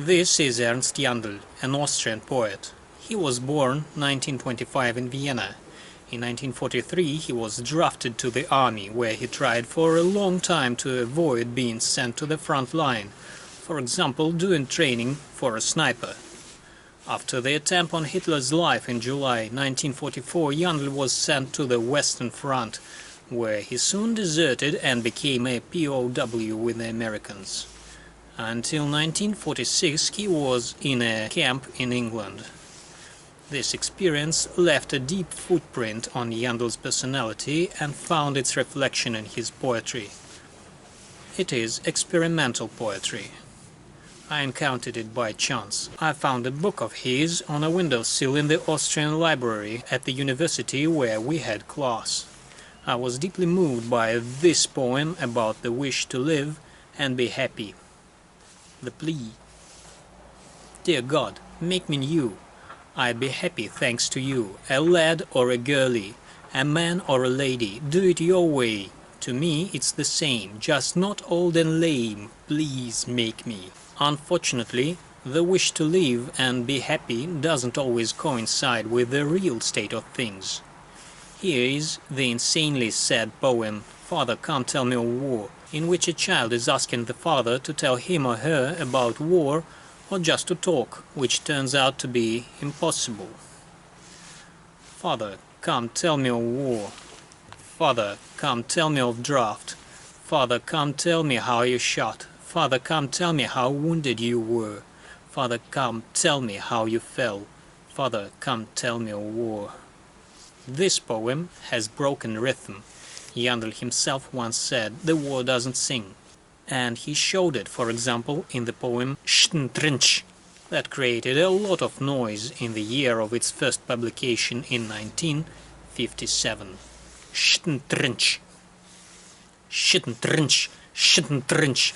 This is Ernst Jandl, an Austrian poet. He was born 1925 in Vienna. In 1943 he was drafted to the army, where he tried for a long time to avoid being sent to the front line, for example doing training for a sniper. After the attempt on Hitler's life in July 1944, Jandl was sent to the Western Front, where he soon deserted and became a POW with the Americans. Until 1946 he was in a camp in England. This experience left a deep footprint on Jandl's personality and found its reflection in his poetry. It is experimental poetry. I encountered it by chance. I found a book of his on a windowsill in the Austrian library at the university where we had class. I was deeply moved by this poem about the wish to live and be happy. The plea: Dear God, make me new. I'd be happy thanks to you, a lad or a girlie, a man or a lady, do it your way. To me it's the same, just not old and lame, please make me. Unfortunately, the wish to live and be happy doesn't always coincide with the real state of things. Here is the insanely sad poem, Father, Come Tell Me of War, in which a child is asking the father to tell him or her about war or just to talk, which turns out to be impossible. Father, come tell me of war. Father, come tell me of draft. Father, come tell me how you shot. Father, come tell me how wounded you were. Father, come tell me how you fell. Father, come tell me of war. This poem has broken rhythm. Jandl himself once said, the war doesn't sing. And he showed it, for example, in the poem schtzngrm, that created a lot of noise in the year of its first publication in 1957. Schtzngrm. Schtzngrm. Schtzngrm.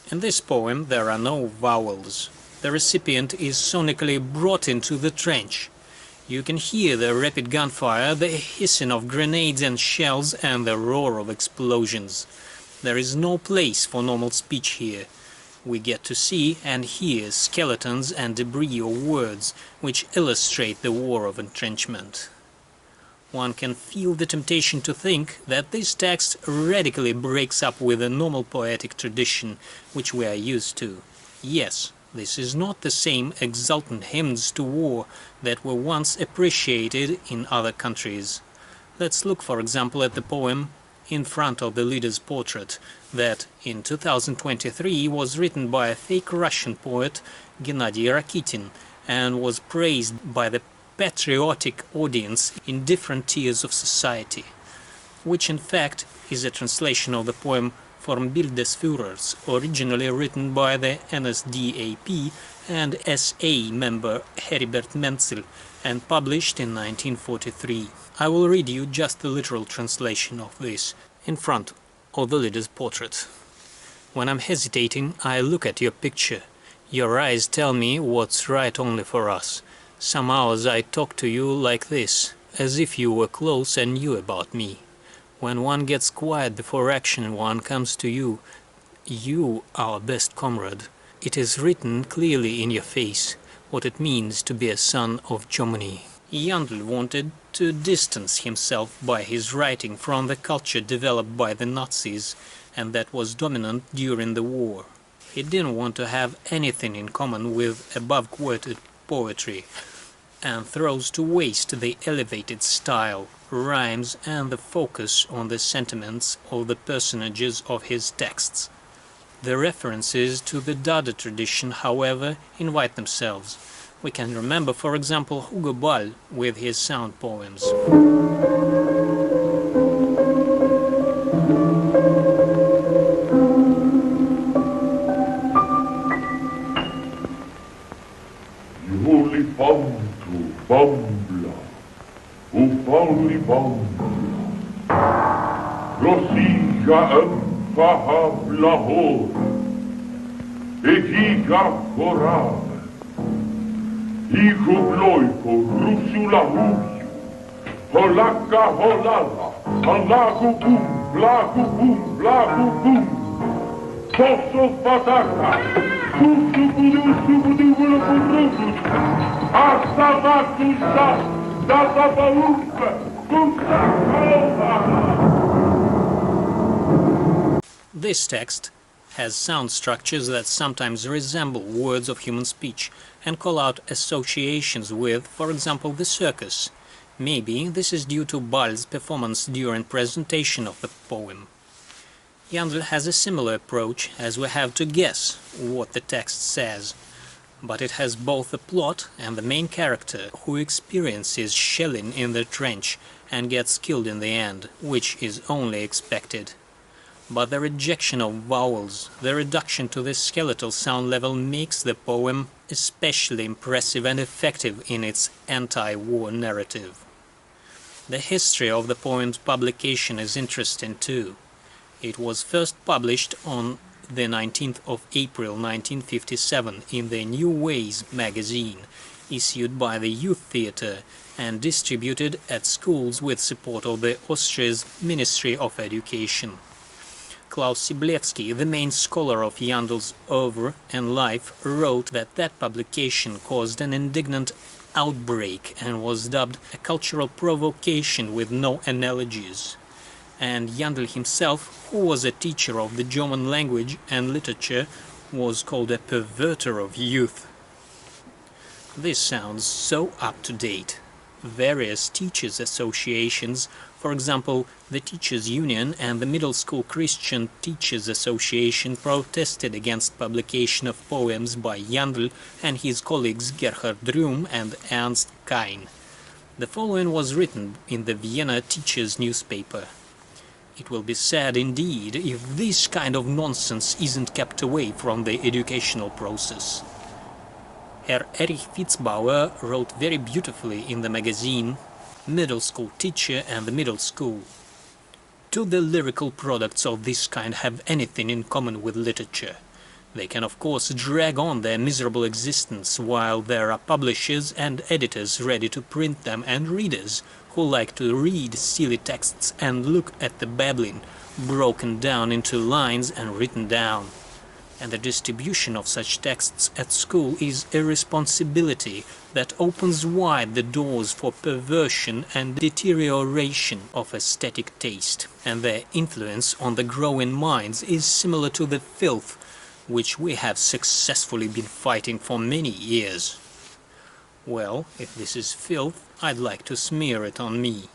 In this poem there are no vowels. The recipient is sonically brought into the trench. You can hear the rapid gunfire, the hissing of grenades and shells, and the roar of explosions. There is no place for normal speech here. We get to see and hear skeletons and debris of words which illustrate the war of entrenchment. One can feel the temptation to think that this text radically breaks up with the normal poetic tradition which we are used to. Yes, this is not the same exultant hymns to war that were once appreciated in other countries. Let's look, for example, at the poem In Front of the Leader's Portrait, that in 2023 was written by a fake Russian poet, Gennady Rakitin, and was praised by the patriotic audience in different tiers of society, which in fact is a translation of the poem Vom Bild des Führers, originally written by the NSDAP and SA member Heribert Menzel and published in 1943. I will read you just the literal translation of this. In front of the leader's portrait. When I'm hesitating, I look at your picture. Your eyes tell me what's right only for us. Some hours I talk to you like this, as if you were close and knew about me. When one gets quiet before action, one comes to you. You, our best comrade. It is written clearly in your face what it means to be a son of Germany. Jandl wanted to distance himself by his writing from the culture developed by the Nazis and that was dominant during the war. He didn't want to have anything in common with above-quoted poetry, and throws to waste the elevated style, rhymes and the focus on the sentiments of the personages of his texts. The references to the Dada tradition, however, invite themselves. We can remember, for example, Hugo Ball with his sound poems. profoundly bound. Rosija fahav lahor, egiga forav, igu bloiko rusula huju, holaka holala, alagu bum, blagu bum, blagu bum, posso fataka, kusu budu subudu budu budu, asavatusha, dababaumpa, kusa kalva. This text has sound structures that sometimes resemble words of human speech and call out associations with, for example, the circus. Maybe this is due to Ball's performance during presentation of the poem. Jandl has a similar approach, as we have to guess what the text says, but it has both a plot and the main character who experiences shelling in the trench and gets killed in the end, which is only expected. But the rejection of vowels, the reduction to the skeletal sound level makes the poem especially impressive and effective in its anti-war narrative. The history of the poem's publication is interesting too. It was first published on the 19th of April 1957 in the New Ways magazine, issued by the Youth Theatre and distributed at schools with support of the Austria's Ministry of Education. Klaus Siblewski, the main scholar of Jandl's oeuvre and life, wrote that publication caused an indignant outbreak and was dubbed a cultural provocation with no analogies. And Jandl himself, who was a teacher of the German language and literature, was called a perverter of youth. This sounds so up-to-date. Various teachers' associations, for example, the Teachers' Union and the Middle School Christian Teachers' Association, protested against publication of poems by Jandl and his colleagues Gerhard Rühm and Ernst Jandl. The following was written in the Vienna Teachers' newspaper. It will be sad indeed if this kind of nonsense isn't kept away from the educational process. Herr Erich Fitzbauer wrote very beautifully in the magazine Middle School Teacher and the Middle School. Do the lyrical products of this kind have anything in common with literature? They can of course drag on their miserable existence while there are publishers and editors ready to print them and readers who like to read silly texts and look at the babbling, broken down into lines and written down. And the distribution of such texts at school is a responsibility that opens wide the doors for perversion and deterioration of aesthetic taste, and their influence on the growing minds is similar to the filth which we have successfully been fighting for many years. Well, if this is filth, I'd like to smear it on me.